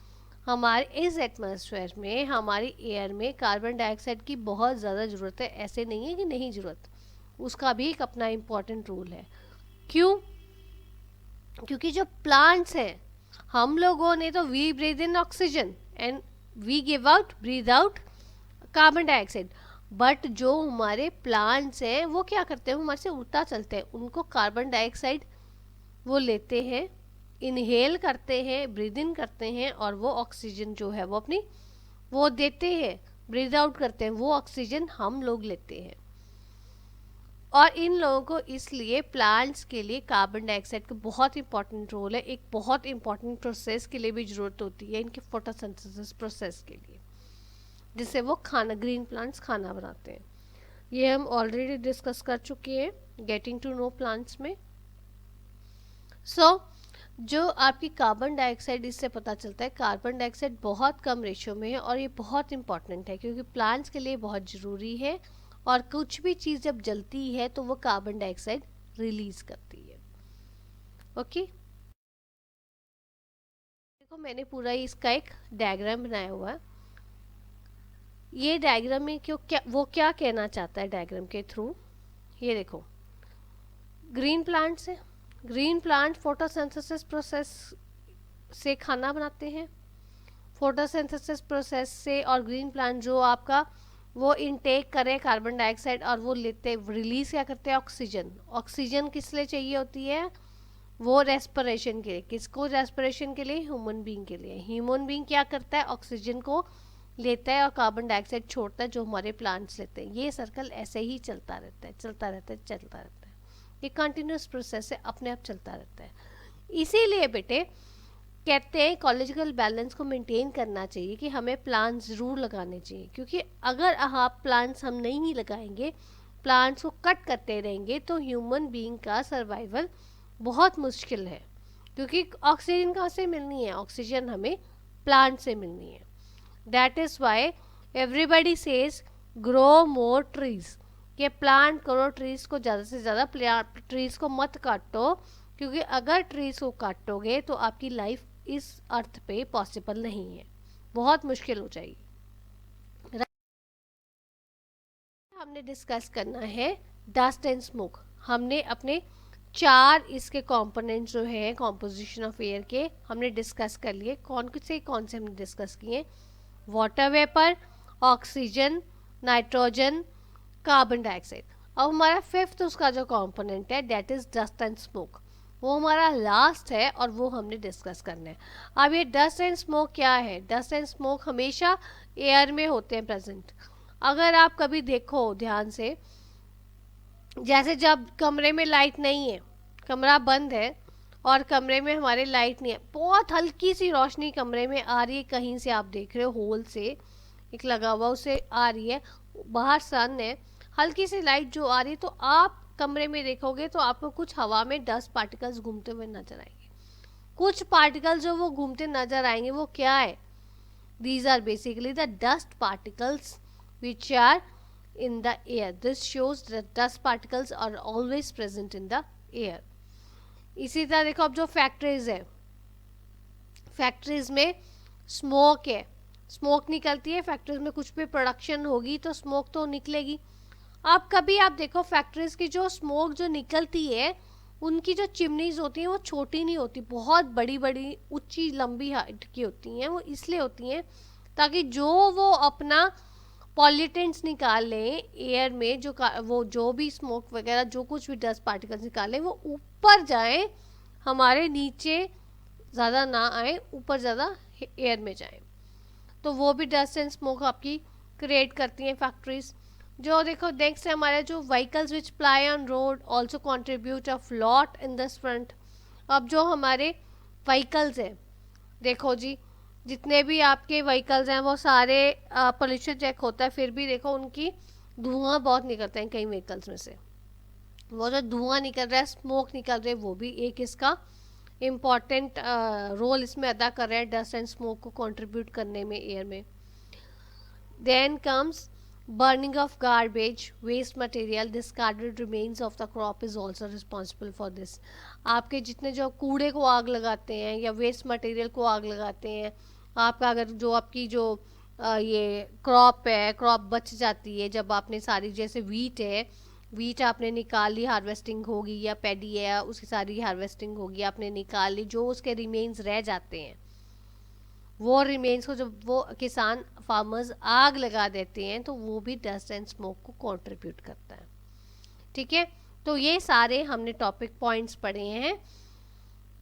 हमारे इस एटमॉस्फेयर में, हमारी एयर में कार्बन डाइऑक्साइड की बहुत ज़्यादा ज़रूरत है। ऐसे नहीं है कि नहीं ज़रूरत, उसका भी एक अपना इम्पॉर्टेंट रोल है। क्यों? क्योंकि जो प्लांट्स हैं, हम लोगों ने तो we breathe in oxygen and we breathe out carbon dioxide, but जो हमारे प्लांट्स हैं वो क्या करते हैं, हमारे से उल्टा चलते हैं। उनको कार्बन डाइऑक्साइड वो लेते हैं, इनहेल करते हैं, ब्रीद इन करते हैं, और वो ऑक्सीजन जो है वो अपनी वो देते हैं, ब्रीद आउट करते हैं, वो ऑक्सीजन हम लोग लेते हैं। और इन लोगों को इसलिए प्लांट्स के लिए कार्बन डाइऑक्साइड का बहुत इंपॉर्टेंट रोल है। एक बहुत इंपॉर्टेंट प्रोसेस के लिए भी ज़रूरत होती है इनके फोटोसिंथेसिस प्रोसेस के लिए, जिससे वो खाना, ग्रीन प्लांट्स खाना बनाते हैं। ये हम ऑलरेडी डिस्कस कर चुके हैं गेटिंग टू नो प्लांट्स में। जो आपकी कार्बन डाइऑक्साइड, इससे पता चलता है कार्बन डाइऑक्साइड बहुत कम रेशियो में है, और ये बहुत इंपॉर्टेंट है क्योंकि प्लांट्स के लिए बहुत ज़रूरी है। और कुछ भी चीज़ जब जलती है तो वो कार्बन डाइऑक्साइड रिलीज करती है। ओके, देखो मैंने पूरा इसका एक डायग्राम बनाया हुआ है। ये डायग्राम में क्या कहना चाहता है डायग्राम के थ्रू, ये देखो ग्रीन प्लांट्स है, ग्रीन प्लांट फोटोसिंथेसिस प्रोसेस से खाना बनाते हैं, फोटोसिंथेसिस प्रोसेस से, और ग्रीन प्लांट जो आपका वो इनटेक करे कार्बन डाइऑक्साइड और वो लेते, रिलीज क्या करते हैं, ऑक्सीजन। ऑक्सीजन किस लिए चाहिए होती है, वो रेस्पिरेशन के लिए। किसको रेस्पिरेशन के लिए, ह्यूमन बीइंग के लिए। ह्यूमन बीइंग क्या करता है, ऑक्सीजन को लेता है और कार्बन डाइऑक्साइड छोड़ता है, जो हमारे प्लांट्स लेते हैं। ये सर्कल ऐसे ही चलता रहता है, चलता रहता है, चलता रहता है। ये कंटिन्यूस प्रोसेस है, अपने आप चलता रहता है। इसीलिए बेटे कहते हैं इकोलॉजिकल बैलेंस को मेंटेन करना चाहिए कि हमें प्लांट्स ज़रूर लगाने चाहिए, क्योंकि अगर आप प्लांट्स हम नहीं लगाएंगे, प्लांट्स को कट करते रहेंगे, तो ह्यूमन बीइंग का सर्वाइवल बहुत मुश्किल है। क्योंकि ऑक्सीजन कहाँ से मिलनी है, ऑक्सीजन हमें प्लांट से मिलनी है। That is why everybody says grow more trees, कि प्लांट करो, ट्रीज़ को ज़्यादा से ज़्यादा, ट्रीज़ को मत काटो, क्योंकि अगर ट्रीज़ को काटोगे तो आपकी लाइफ इस अर्थ पे पॉसिबल नहीं है, बहुत मुश्किल हो जाएगी। हमने डिस्कस करना है डस्ट एंड स्मोक। हमने अपने 4 इसके कंपोनेंट्स जो है कॉम्पोजिशन ऑफ एयर के हमने डिस्कस कर लिए। कौन से हमने डिस्कस किए, water vapour, oxygen, nitrogen, carbon dioxide. अब हमारा 5th उसका जो कंपोनेंट है that is dust and smoke, वो हमारा लास्ट है और वो हमने डिस्कस करना है। अब ये डस्ट एंड स्मोक क्या है, डस्ट एंड स्मोक हमेशा एयर में होते हैं प्रेजेंट। अगर आप कभी देखो ध्यान से, जैसे जब कमरे में लाइट नहीं है, कमरा बंद है और कमरे में हमारे लाइट नहीं है, बहुत हल्की सी रोशनी कमरे में आ रही है, कहीं से आप देख रहे हो होल से एक लगा हुआ उसे आ रही है, बाहर सन है, हल्की सी लाइट जो आ रही है, तो आप कमरे में देखोगे तो आपको कुछ हवा में डस्ट पार्टिकल्स घूमते हुए नजर आएंगे। कुछ पार्टिकल्स जो वो घूमते नजर आएंगे वो क्या है, these are basically the dust particles which are in the air. This shows that dust particles are always present in the air. इसी तरह देखो, अब जो फैक्ट्रीज है, फैक्ट्रीज में स्मोक है, स्मोक निकलती है, फैक्ट्रीज में कुछ भी प्रोडक्शन होगी तो स्मोक तो निकलेगी। अब कभी आप देखो फैक्ट्रीज की जो स्मोक जो निकलती है, उनकी जो चिमनीज होती हैं वो छोटी नहीं होती, बहुत बड़ी बड़ी ऊंची लंबी हाइट की होती हैं। वो इसलिए होती हैं ताकि जो वो अपना पॉल्यूटेंट्स निकाल लें एयर में, वो जो भी स्मोक वगैरह जो कुछ भी डस्ट पार्टिकल्स निकालें वो ऊपर जाए, हमारे नीचे ज़्यादा ना आए, ऊपर ज़्यादा एयर में जाए। तो वो भी डस्ट एंड स्मोक आपकी क्रिएट करती हैं फैक्ट्रीज। जो देखो नेक्स्ट है हमारे जो vehicles which ply on road also contribute a lot in this front. अब जो हमारे व्हीकल्स हैं, देखो जी जितने भी आपके व्हीकल्स हैं वो सारे पोल्यूशन चेक होता है, फिर भी देखो उनकी धुआं बहुत निकलता है कई व्हीकल्स में से। वो जो धुआं निकल रहा है, स्मोक निकल रहा है, वो भी एक इसका इम्पॉर्टेंट रोल इसमें अदा कर रहा है डस्ट एंड स्मोक को कंट्रीब्यूट करने में एयर में। Then comes burning of garbage, waste material, discarded remains of the crop is also responsible for this. आपके जितने जो कूड़े को आग लगाते हैं या वेस्ट मटेरियल को आग लगाते हैं, आपका अगर जो आपकी जो ये क्रॉप है, क्रॉप बच जाती है, जब आपने सारी जैसे वीट है, वीट आपने निकाल ली, हार्वेस्टिंग होगी, या पैडी है उसकी सारी हार्वेस्टिंग होगी, आपने निकाल ली, जो उसके रिमेन्स रह जाते हैं वो रिमेन्स को जब वो किसान फार्मर्स आग लगा देते हैं तो वो भी डस्ट एंड स्मोक को कंट्रीब्यूट करता है। ठीक है, तो ये सारे हमने टॉपिक पॉइंट्स पढ़े हैं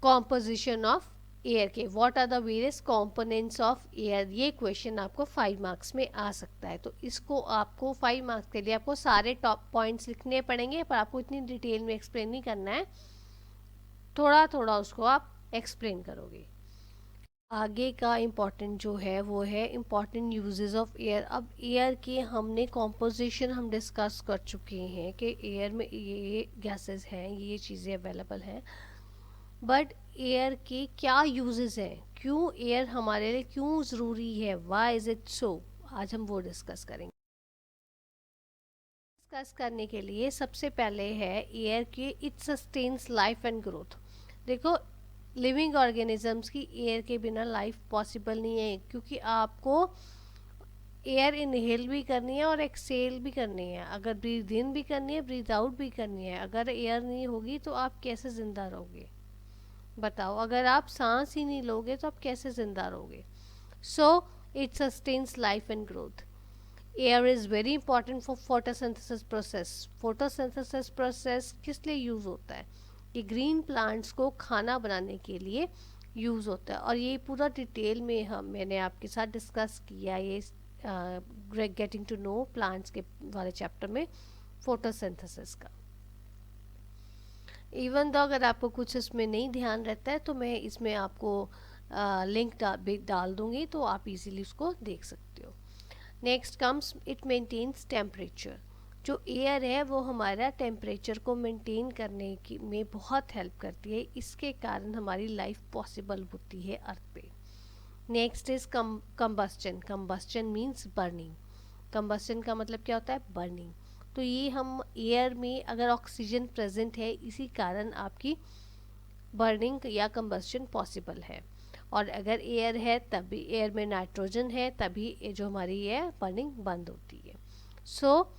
कॉम्पोजिशन ऑफ एयर के। What are the various components of air, ये क्वेश्चन आपको 5 मार्क्स में आ सकता है। तो इसको आपको 5 मार्क्स के लिए आपको सारे टॉप पॉइंट्स लिखने पड़ेंगे, पर आपको इतनी डिटेल में एक्सप्लेन नहीं करना है, थोड़ा थोड़ा उसको आप एक्सप्लेन करोगे। आगे का इम्पॉर्टेंट जो है वो है इम्पॉर्टेंट यूजेस ऑफ एयर। अब एयर के हमने कॉम्पोजिशन हम डिस्कस कर चुके हैं कि एयर में ये गैसेस हैं, ये चीज़ें अवेलेबल हैं, बट एयर के क्या यूजेस हैं, क्यों एयर हमारे लिए क्यों ज़रूरी है, व्हाई इज़ इट सो, आज हम वो डिस्कस करेंगे। डिस्कस करने के लिए सबसे पहले है एयर के it sustains life and growth. देखो, लिविंग ऑर्गेनिजम्स की एयर के बिना लाइफ पॉसिबल नहीं है, क्योंकि आपको एयर इनहेल भी करनी है और एक्सेल भी करनी है। अगर ब्रीथ इन भी करनी है, ब्रीथ आउट भी करनी है, अगर एयर नहीं होगी तो आप कैसे ज़िंदा रहोगे बताओ। अगर आप सांस ही नहीं लोगे तो आप कैसे ज़िंदा रहोगे। So it sustains life and growth. Air is very important for photosynthesis process. Photosynthesis process किस लिए यूज़ होता है, ये ग्रीन प्लांट्स को खाना बनाने के लिए यूज़ होता है, और ये पूरा डिटेल में मैंने आपके साथ डिस्कस किया ये गेटिंग टू नो प्लांट्स के वाले चैप्टर में फोटोसिंथेसिस का। इवन तो अगर आपको कुछ इसमें नहीं ध्यान रहता है तो मैं इसमें आपको लिंक डाल दूंगी, तो आप इजीली उसको देख सकते हो। Next comes it maintains temperature. जो एयर है वो हमारा टेम्परेचर को मेंटेन करने की में बहुत हेल्प करती है, इसके कारण हमारी लाइफ पॉसिबल होती है अर्थ पे। Next is combustion. Combustion means burning. Combustion का मतलब क्या होता है, बर्निंग। तो ये हम एयर में अगर ऑक्सीजन प्रेजेंट है, इसी कारण आपकी बर्निंग या कंबस्टन पॉसिबल है। और अगर एयर है तभी, एयर में नाइट्रोजन है तभी ये जो हमारी है बर्निंग बंद होती है। So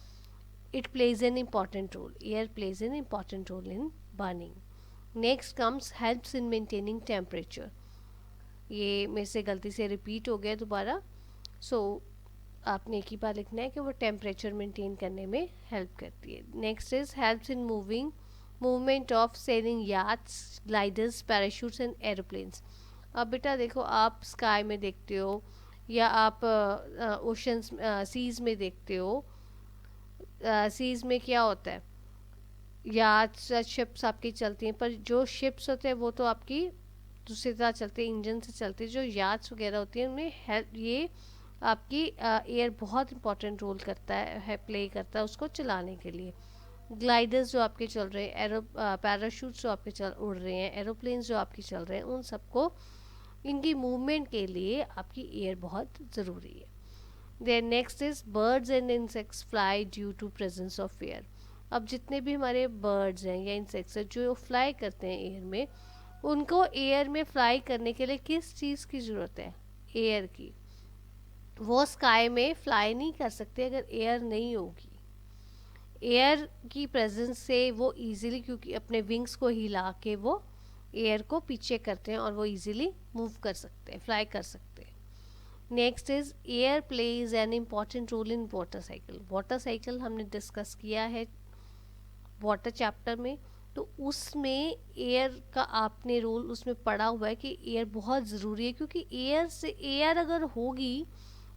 it plays an important role, air plays an important role in burning. Next comes helps in maintaining temperature. ये मेरे से गलती से रिपीट हो गया दोबारा, सो आपने एक ही बार लिखना है कि वो टेम्परेचर मेंटेन करने में हेल्प करती है। Next is helps in movement of sailing yachts, gliders, parachutes and aeroplanes. अब बेटा देखो, आप स्काई में देखते हो या आप ओशंस सीज में देखते हो, सीज में क्या होता है, याट्स शिप्स आपकी चलती हैं, पर जो शिप्स होते हैं वो तो आपकी दूसरी तरह चलते हैं, इंजन से चलते हैं। जो याट्स वगैरह होती हैं उनमें हेल्प ये आपकी एयर बहुत इंपॉर्टेंट रोल करता है प्ले करता है उसको चलाने के लिए। ग्लाइडर्स जो आपके चल रहे हैं, पैराशूट्स जो आपके उड़ रहे हैं, एरोप्लेन्स जो आपके चल रहे हैं, उन सबको इनकी मूवमेंट के लिए आपकी एयर बहुत ज़रूरी है। Then next is birds and insects fly due to presence of air. अब जितने भी हमारे बर्ड्स हैं या इंसेक्ट्स हैं जो फ्लाई करते हैं एयर में, उनको एयर में फ्लाई करने के लिए किस चीज़ की ज़रूरत है, एयर की। वो स्काई में फ्लाई नहीं कर सकते अगर एयर नहीं होगी। एयर की प्रेजेंस से वो इजीली, क्योंकि अपने विंग्स को हिला के वो एयर को पीछे करते हैं और वो इजीली मूव कर सकते हैं, फ्लाई कर सकते हैं। Next is air plays an important role in water cycle. Water cycle हमने डिस्कस किया है वाटर चैप्टर में, तो उसमें एयर का आपने रोल उसमें पढ़ा हुआ है कि एयर बहुत ज़रूरी है, क्योंकि एयर अगर होगी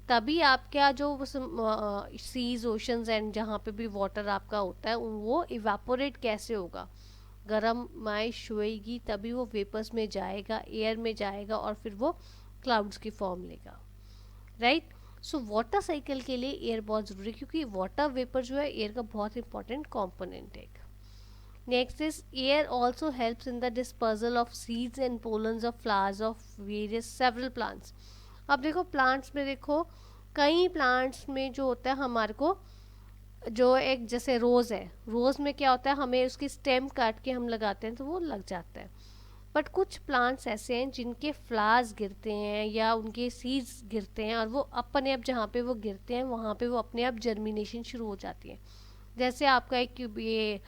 तभी आपका जो सीज ओशंस एंड जहाँ पे भी वाटर आपका होता है वो इवेपोरेट कैसे होगा, गर्म माइश होएगी तभी वो वेपर्स में जाएगा, एयर में जाएगा और फिर वो क्लाउड्स की फॉर्म लेगा, राइट। सो वाटर साइकिल के लिए एयर बहुत ज़रूरी है, क्योंकि वाटर वेपर जो है एयर का बहुत इंपॉर्टेंट कॉम्पोनेंट है। Next is air also helps in the dispersal of seeds and pollens of flowers of various several plants. अब देखो प्लांट्स में देखो, कई प्लांट्स में जो होता है हमारे को, जो एक जैसे रोज़ है, रोज़ में क्या होता है, हमें उसकी स्टेम काट के हम लगाते हैं तो वो लग जाता है। बट कुछ प्लांट्स ऐसे हैं जिनके फ्लावर्स गिरते हैं या उनके सीड्स गिरते हैं और वो अपने आप जहाँ पे वो गिरते हैं वहाँ पे वो अपने आप जर्मिनेशन शुरू हो जाती है। जैसे आपका एक ये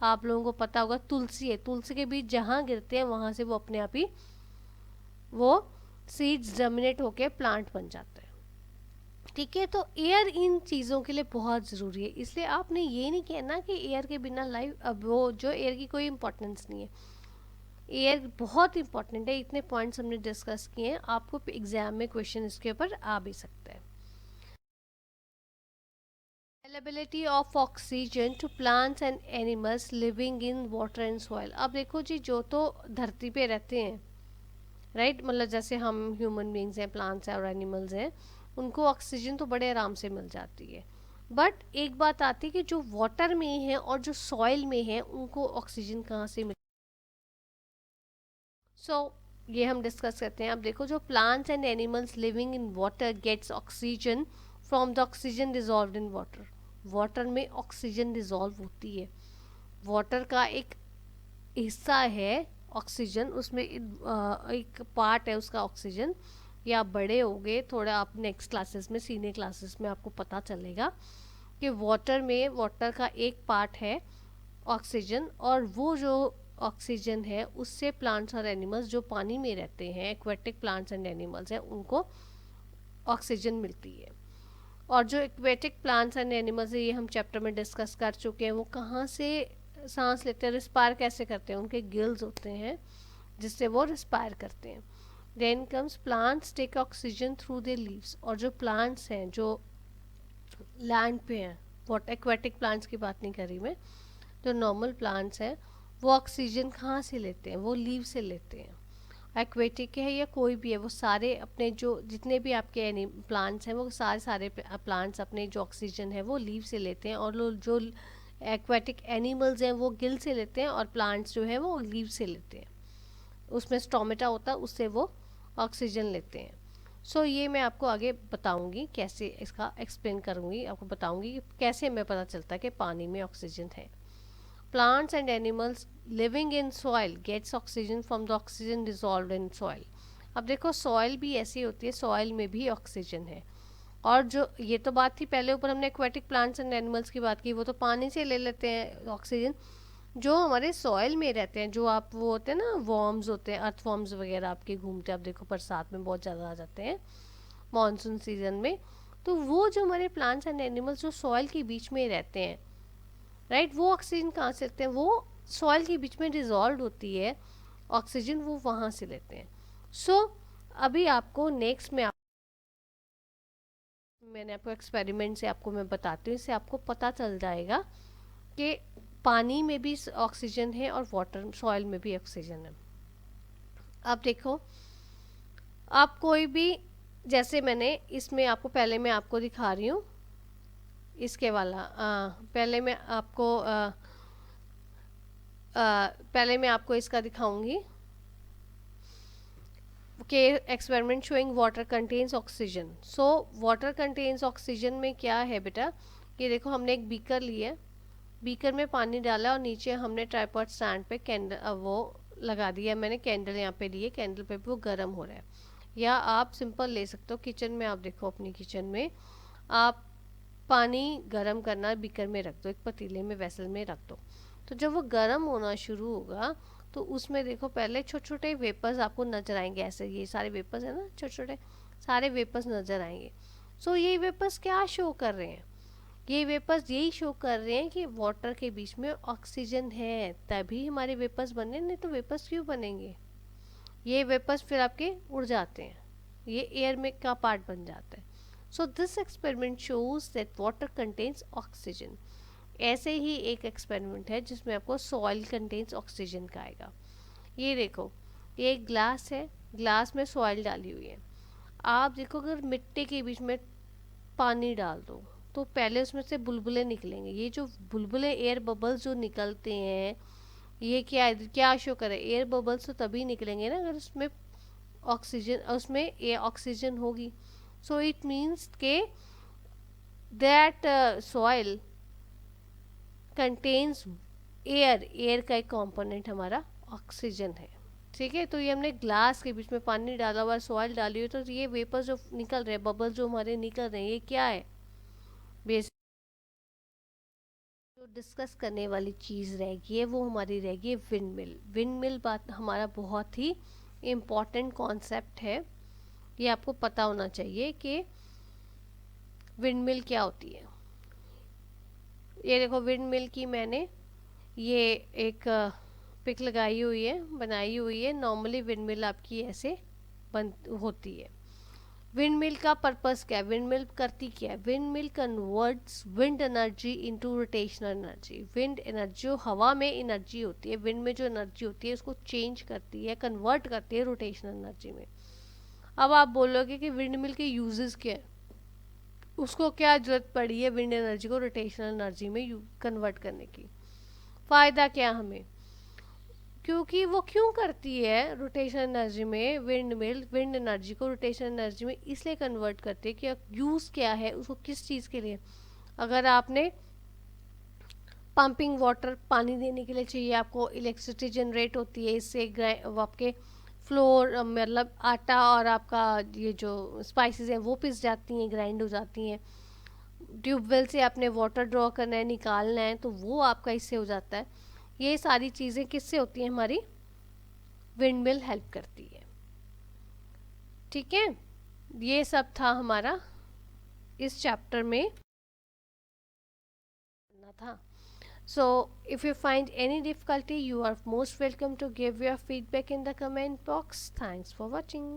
आप लोगों को पता होगा तुलसी है, तुलसी के बीज जहाँ गिरते हैं वहाँ से वो अपने आप ही वो सीड्स जर्मिनेट होके प्लांट बन जाते हैं। ठीक है, तो एयर इन चीज़ों के लिए बहुत ज़रूरी है, इसलिए आपने ये नहीं कहना कि एयर के बिना लाइफ, अब वो जो एयर की कोई इंपॉर्टेंस नहीं है, एयर बहुत इंपॉर्टेंट है। इतने पॉइंट्स हमने डिस्कस किए हैं, आपको एग्जाम में क्वेश्चन इसके ऊपर आ भी सकता है। Availability of oxygen to plants and animals living in water and soil. अब देखो जी, जो तो धरती पे रहते हैं, राइट, मतलब जैसे हम ह्यूमन बींग्स हैं, प्लांट्स हैं और एनिमल्स हैं, उनको ऑक्सीजन तो बड़े आराम से मिल जाती है। बट एक बात आती है कि जो वाटर में है और जो सॉइल में है उनको ऑक्सीजन कहाँ से मिल, ये हम डिस्कस करते हैं। अब देखो, जो plants and animals living in water gets oxygen from the oxygen dissolve in water. Water में ऑक्सीजन डिजॉल्व होती है, वाटर का एक हिस्सा है ऑक्सीजन, उसमें एक पार्ट है उसका ऑक्सीजन। ये आप बड़े हो गए थोड़ा, आप नेक्स्ट क्लासेस में, सीनियर क्लासेस में आपको पता चलेगा कि वाटर में वाटर का एक पार्ट है ऑक्सीजन, और वो जो ऑक्सीजन है उससे प्लांट्स और एनिमल्स जो पानी में रहते हैं, एक्वेटिक प्लांट्स एंड एनिमल्स हैं, उनको ऑक्सीजन मिलती है। और जो एक्वेटिक प्लांट्स एंड एनिमल्स है, ये हम चैप्टर में डिस्कस कर चुके हैं, वो कहाँ से सांस लेते हैं, रिस्पायर कैसे करते हैं, उनके गिल्स होते हैं जिससे वो रिस्पायर करते हैं। Then comes plants take oxygen through their leaves. और जो प्लांट्स हैं जो लैंड पे हैं, वॉट एक्वेटिक प्लांट्स की बात नहीं कर रही मैं, जो नॉर्मल प्लांट्स हैं, वो ऑक्सीजन कहाँ से लेते हैं, वो लीव से लेते हैं। एक्वेटिक है या कोई भी है, वो सारे अपने जो जितने भी आपके प्लांट्स हैं, वो सारे प्लांट्स अपने जो ऑक्सीजन है वो लीव से लेते हैं, और जो एक्वेटिक एनिमल्स हैं वो गिल से लेते हैं, और प्लांट्स जो है वो लीव से लेते हैं, उसमें स्टोमेटा होता है, उससे वो ऑक्सीजन लेते हैं। ये मैं आपको आगे बताऊंगी, कैसे इसका एक्सप्लेन करूंगी, आपको बताऊंगी कि कैसे हमें पता चलता है कि पानी में ऑक्सीजन है। Plants and animals living in soil gets oxygen from the oxygen dissolved in soil. अब देखो, सॉइल भी ऐसी होती है, सॉइल में भी ऑक्सीजन है। और जो ये तो बात थी पहले, ऊपर हमने एक्वेटिक प्लांट्स एंड एनिमल्स की बात की, वो तो पानी से ले लेते हैं ऑक्सीजन। जो हमारे सॉइल में रहते हैं, जो आप वो होते हैं ना, वॉर्म्स होते हैं, अर्थ वॉर्म्स वगैरह आपके घूमते हैं, आप देखो बरसात में बहुत ज़्यादा आ जाते हैं मानसून सीजन में, तो वो जो हमारे प्लांट्स एंड एनिमल्स जो सॉइल के बीच में रहते हैं, राइट, वो ऑक्सीजन कहाँ से लेते हैं, वो सॉइल के बीच में डिजॉल्व होती है ऑक्सीजन, वो वहाँ से लेते हैं। अभी आपको नेक्स्ट में मैंने आपको एक्सपेरिमेंट से आपको मैं बताती हूँ, इससे आपको पता चल जाएगा कि पानी में भी ऑक्सीजन है और वाटर सॉइल में भी ऑक्सीजन है। अब देखो, आप कोई भी, जैसे मैंने इसमें आपको पहले मैं आपको दिखा रही हूँ इसके वाला, पहले मैं आपको इसका दिखाऊंगी कि experiment showing water contains oxygen. Water contains oxygen में क्या है बेटा, कि देखो हमने एक बीकर लिया, बीकर में पानी डाला और नीचे हमने ट्राइपॉड स्टैंड पे कैंडल वो लगा दिया, मैंने कैंडल यहाँ पे लिए, कैंडल पे भी वो गर्म हो रहा है। या आप सिंपल ले सकते हो, किचन में आप देखो, अपनी किचन में आप पानी गर्म करना बीकर में रख दो, एक पतीले में वेसल में रख दो, तो जब वो गर्म होना शुरू होगा तो उसमें देखो पहले छोटे छोटे वेपर्स आपको नजर आएंगे, ऐसे ये सारे वेपर्स है ना, छोटे छोटे सारे वेपर्स नजर आएंगे। ये वेपर्स क्या शो कर रहे हैं, ये वेपर्स यही शो कर रहे हैं कि वाटर के बीच में ऑक्सीजन है, तभी हमारे वेपर्स बने, नहीं तो वेपर्स क्यों बनेंगे। ये वेपर्स फिर आपके उड़ जाते हैं, ये एयर में का पार्ट बन जाता है। This experiment shows that water contains oxygen. ऐसे ही एक एक्सपेरिमेंट है जिसमें आपको सॉइल कंटेन्स ऑक्सीजन का आएगा। ये देखो, ये एक ग्लास है, ग्लास में सॉइल डाली हुई है। आप देखो, अगर मिट्टी के बीच में पानी डाल दो तो पहले उसमें से बुलबुले निकलेंगे। ये जो बुलबुले, एयर बबल्स जो निकलते हैं, ये क्या शो करे, एयर बबल्स तो तभी निकलेंगे ना अगर उसमें ऑक्सीजन, उसमें ये ऑक्सीजन होगी। इट मीन्स के that soil contains air, air का एक कंपोनेंट हमारा ऑक्सीजन है। ठीक है, तो ये हमने ग्लास के बीच में पानी डाला हुआ, सॉइल डाली हुई, तो ये वेपर जो निकल रहे हैं, बबल्स जो हमारे निकल रहे हैं, ये क्या है, बेसिक जो डिस्कस करने वाली चीज़ रहेगी है वो हमारी रहेगी विंड मिल। विंड मिल बात हमारा बहुत ही इम्पॉर्टेंट कॉन्सेप्ट है, ये आपको पता होना चाहिए कि विंड मिल क्या होती है। ये देखो विंड मिल की मैंने ये एक पिक लगाई हुई है, बनाई हुई है। नॉर्मली विंड मिल आपकी ऐसे बन होती है। विंड मिल का पर्पस क्या है, विंड मिल करती क्या है? Wind mill converts wind energy into rotational energy. Wind energy जो हवा में एनर्जी होती है, विंड में जो एनर्जी होती है उसको चेंज करती है, कन्वर्ट करती है रोटेशनल एनर्जी में। अब आप बोलोगे कि विंड मिल के यूजेस क्या है, उसको क्या जरूरत पड़ी है विंड एनर्जी को रोटेशनल एनर्जी में कन्वर्ट करने की, फ़ायदा क्या हमें? क्योंकि वो क्यों करती है रोटेशन एनर्जी में, विंड मिल विंड एनर्जी को रोटेशन एनर्जी में इसलिए कन्वर्ट करती है कि यूज़ क्या है उसको, किस चीज़ के लिए। अगर आपने पंपिंग वाटर पानी देने के लिए चाहिए, आपको इलेक्ट्रिसिटी जनरेट होती है इससे, आपके फ्लोर मतलब आटा और आपका ये जो स्पाइसेस हैं वो पिस जाती हैं, ग्राइंड हो जाती हैं। ट्यूबवेल से आपने वाटर ड्रॉ करना है, निकालना है, तो वो आपका इससे हो जाता है। ये सारी चीज़ें किससे होती हैं, हमारी विंड मिल हेल्प करती है। ठीक है, ये सब था हमारा इस चैप्टर में था। So if you find any difficulty, you are most welcome to give your feedback in the comment box. Thanks for watching.